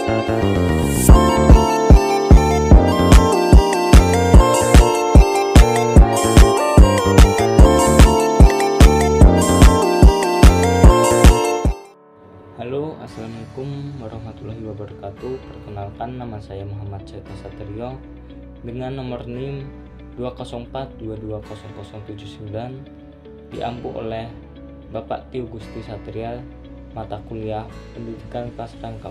Halo, assalamualaikum warahmatullahi wabarakatuh. Perkenalkan, nama saya Muhammad Ceta Satrio dengan nomor NIM 204220079, diampu oleh Bapak Tio Gusti Satria, mata kuliah Pendidikan Kelas Rangkap.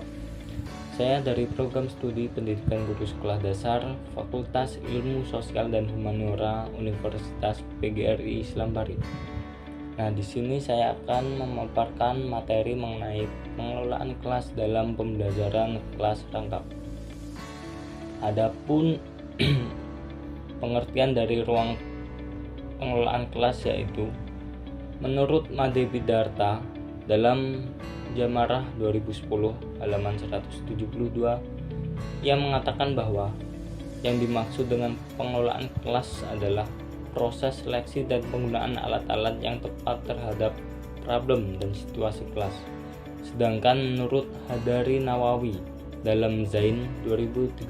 Saya dari program studi Pendidikan Guru Sekolah Dasar Fakultas Ilmu Sosial dan Humaniora Universitas PGRI Islam Bari. Nah, di sini saya akan memaparkan materi mengenai pengelolaan kelas dalam pembelajaran kelas rangkap. Adapun pengertian dari ruang pengelolaan kelas yaitu menurut Made Bidarta dalam Jamarah 2010 halaman 172, ia mengatakan bahwa yang dimaksud dengan pengelolaan kelas adalah proses seleksi dan penggunaan alat-alat yang tepat terhadap problem dan situasi kelas. Sedangkan menurut Hadari Nawawi dalam Zain 2013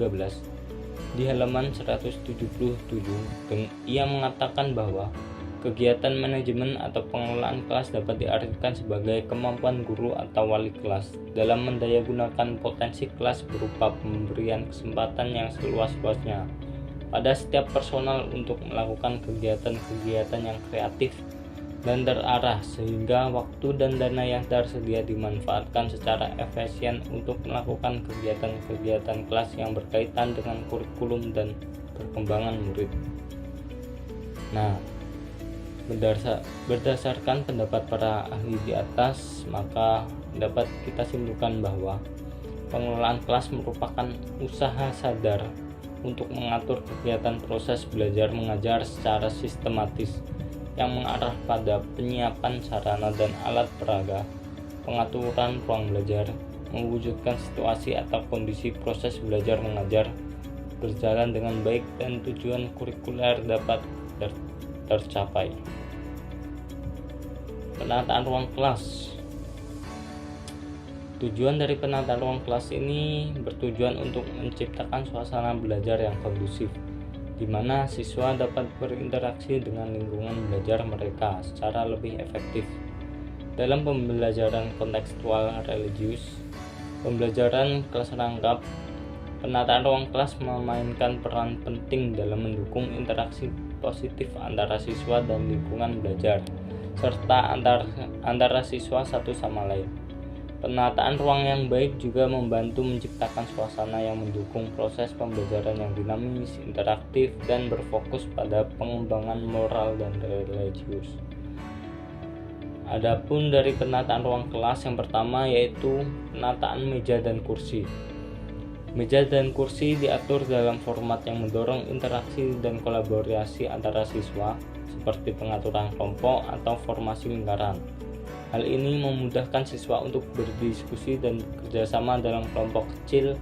di halaman 177, ia mengatakan bahwa kegiatan manajemen atau pengelolaan kelas dapat diartikan sebagai kemampuan guru atau wali kelas dalam mendayagunakan potensi kelas berupa pemberian kesempatan yang seluas-luasnya pada setiap personal untuk melakukan kegiatan-kegiatan yang kreatif dan terarah, sehingga waktu dan dana yang tersedia dimanfaatkan secara efisien untuk melakukan kegiatan-kegiatan kelas yang berkaitan dengan kurikulum dan perkembangan murid. Nah, berdasarkan pendapat para ahli di atas, maka dapat kita simpulkan bahwa pengelolaan kelas merupakan usaha sadar untuk mengatur kegiatan proses belajar mengajar secara sistematis yang mengarah pada penyiapan sarana dan alat peraga, pengaturan ruang belajar, mewujudkan situasi atau kondisi proses belajar mengajar berjalan dengan baik dan tujuan kurikuler dapat tercapai. Penataan ruang kelas. Tujuan dari penataan ruang kelas ini bertujuan untuk menciptakan suasana belajar yang kondusif, di mana siswa dapat berinteraksi dengan lingkungan belajar mereka secara lebih efektif. Dalam pembelajaran kontekstual religius, pembelajaran kelas rangkap, penataan ruang kelas memainkan peran penting dalam mendukung interaksi positif antara siswa dan lingkungan belajar, serta antara siswa satu sama lain. Penataan ruang yang baik juga membantu menciptakan suasana yang mendukung proses pembelajaran yang dinamis, interaktif, dan berfokus pada pengembangan moral dan religius. Adapun dari penataan ruang kelas yang pertama yaitu penataan meja dan kursi. Meja dan kursi diatur dalam format yang mendorong interaksi dan kolaborasi antara siswa, seperti pengaturan kelompok atau formasi lingkaran. Hal ini memudahkan siswa untuk berdiskusi dan bekerjasama dalam kelompok kecil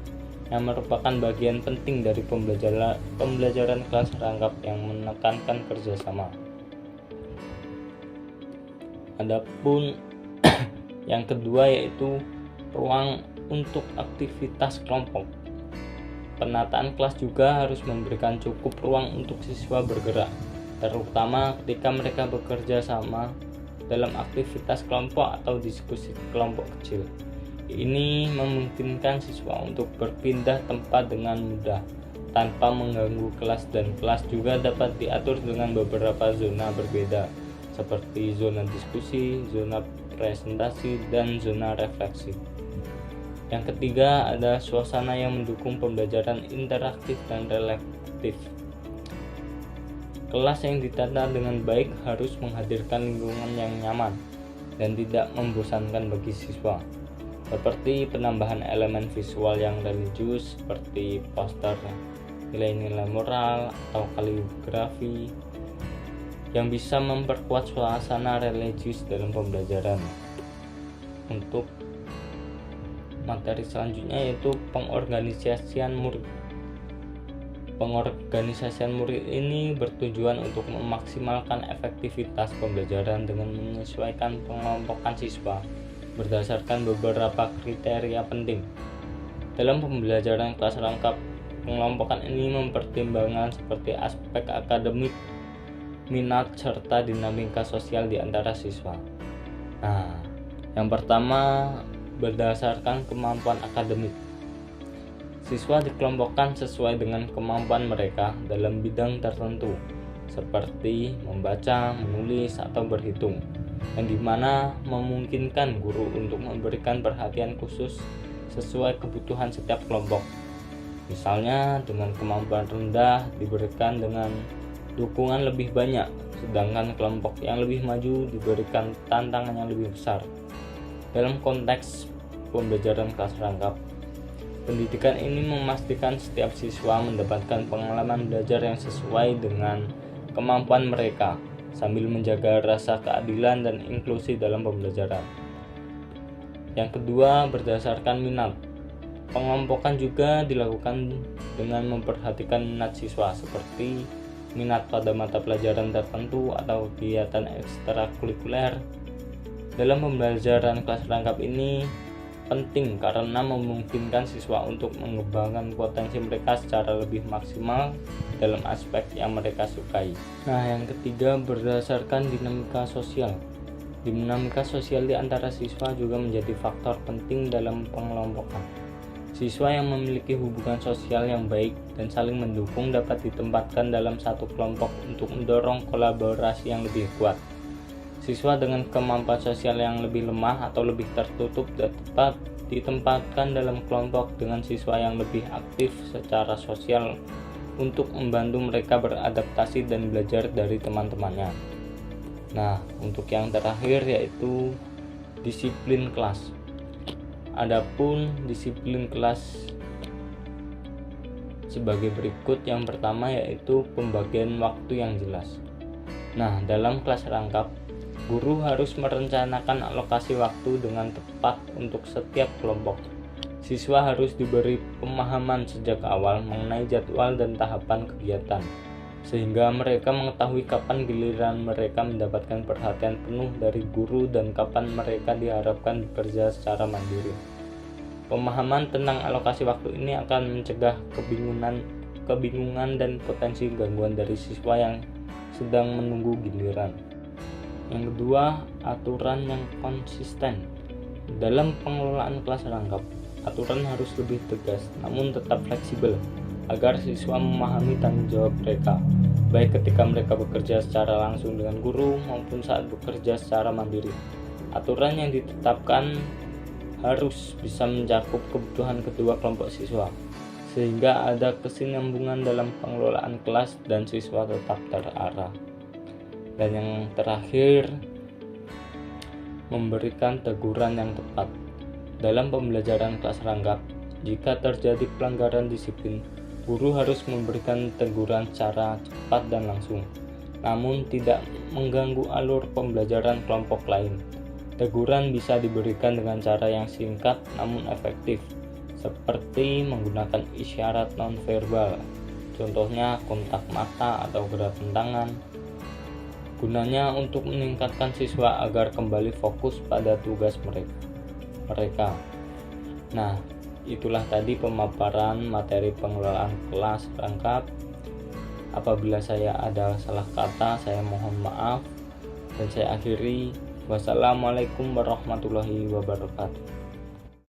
yang merupakan bagian penting dari pembelajaran kelas rangkap yang menekankan kerjasama. Adapun yang kedua yaitu ruang untuk aktivitas kelompok. Penataan kelas juga harus memberikan cukup ruang untuk siswa bergerak, terutama ketika mereka bekerja sama dalam aktivitas kelompok atau diskusi kelompok kecil. Ini memungkinkan siswa untuk berpindah tempat dengan mudah tanpa mengganggu kelas, dan kelas juga dapat diatur dengan beberapa zona berbeda seperti zona diskusi, zona presentasi, dan zona refleksi. Yang ketiga ada suasana yang mendukung pembelajaran interaktif dan reflektif. Kelas yang ditata dengan baik harus menghadirkan lingkungan yang nyaman dan tidak membosankan bagi siswa, seperti penambahan elemen visual yang religius seperti poster, nilai-nilai moral, atau kaligrafi yang bisa memperkuat suasana religius dalam pembelajaran. Untuk materi selanjutnya yaitu pengorganisasian murid. Pengorganisasian murid ini bertujuan untuk memaksimalkan efektivitas pembelajaran dengan menyesuaikan pengelompokan siswa berdasarkan beberapa kriteria penting. Dalam pembelajaran kelas rangkap, pengelompokan ini mempertimbangkan seperti aspek akademik, minat, serta dinamika sosial di antara siswa. Nah, yang pertama berdasarkan kemampuan akademik. Siswa dikelompokkan sesuai dengan kemampuan mereka dalam bidang tertentu, seperti membaca, menulis, atau berhitung, yang dimana memungkinkan guru untuk memberikan perhatian khusus sesuai kebutuhan setiap kelompok. Misalnya, dengan kemampuan rendah diberikan dengan dukungan lebih banyak, sedangkan kelompok yang lebih maju diberikan tantangan yang lebih besar. Dalam konteks pembelajaran kelas rangkap, pendidikan ini memastikan setiap siswa mendapatkan pengalaman belajar yang sesuai dengan kemampuan mereka, sambil menjaga rasa keadilan dan inklusi dalam pembelajaran. Yang kedua, berdasarkan minat. Pengelompokan juga dilakukan dengan memperhatikan minat siswa, seperti minat pada mata pelajaran tertentu atau kegiatan ekstrakurikuler. Dalam pembelajaran kelas rangkap ini penting karena memungkinkan siswa untuk mengembangkan potensi mereka secara lebih maksimal dalam aspek yang mereka sukai. Nah, yang ketiga berdasarkan dinamika sosial. Dinamika sosial di antara siswa juga menjadi faktor penting dalam pengelompokan. Siswa yang memiliki hubungan sosial yang baik dan saling mendukung dapat ditempatkan dalam satu kelompok untuk mendorong kolaborasi yang lebih kuat. Siswa dengan kemampuan sosial yang lebih lemah atau lebih tertutup dapat ditempatkan dalam kelompok dengan siswa yang lebih aktif secara sosial untuk membantu mereka beradaptasi dan belajar dari teman-temannya. Nah, untuk yang terakhir yaitu disiplin kelas. Adapun disiplin kelas sebagai berikut. Yang pertama yaitu pembagian waktu yang jelas. Nah, dalam kelas rangkap, guru harus merencanakan alokasi waktu dengan tepat untuk setiap kelompok. Siswa harus diberi pemahaman sejak awal mengenai jadwal dan tahapan kegiatan, sehingga mereka mengetahui kapan giliran mereka mendapatkan perhatian penuh dari guru dan kapan mereka diharapkan bekerja secara mandiri. Pemahaman tentang alokasi waktu ini akan mencegah kebingungan dan potensi gangguan dari siswa yang sedang menunggu giliran. Yang kedua, aturan yang konsisten. Dalam pengelolaan kelas rangkap, aturan harus lebih tegas namun tetap fleksibel agar siswa memahami tanggung jawab mereka, baik ketika mereka bekerja secara langsung dengan guru maupun saat bekerja secara mandiri. Aturan yang ditetapkan harus bisa mencakup kebutuhan kedua kelompok siswa, sehingga ada kesinambungan dalam pengelolaan kelas dan siswa tetap terarah. Dan yang terakhir, memberikan teguran yang tepat. Dalam pembelajaran kelas rangkap, jika terjadi pelanggaran disiplin, guru harus memberikan teguran secara cepat dan langsung, namun tidak mengganggu alur pembelajaran kelompok lain. Teguran bisa diberikan dengan cara yang singkat namun efektif, seperti menggunakan isyarat nonverbal, contohnya kontak mata atau gerakan tangan. Gunanya untuk meningkatkan siswa agar kembali fokus pada tugas mereka. Nah, itulah tadi pemaparan materi pengelolaan kelas rangkap. Apabila saya ada salah kata, saya mohon maaf. Dan saya akhiri. Wassalamualaikum warahmatullahi wabarakatuh.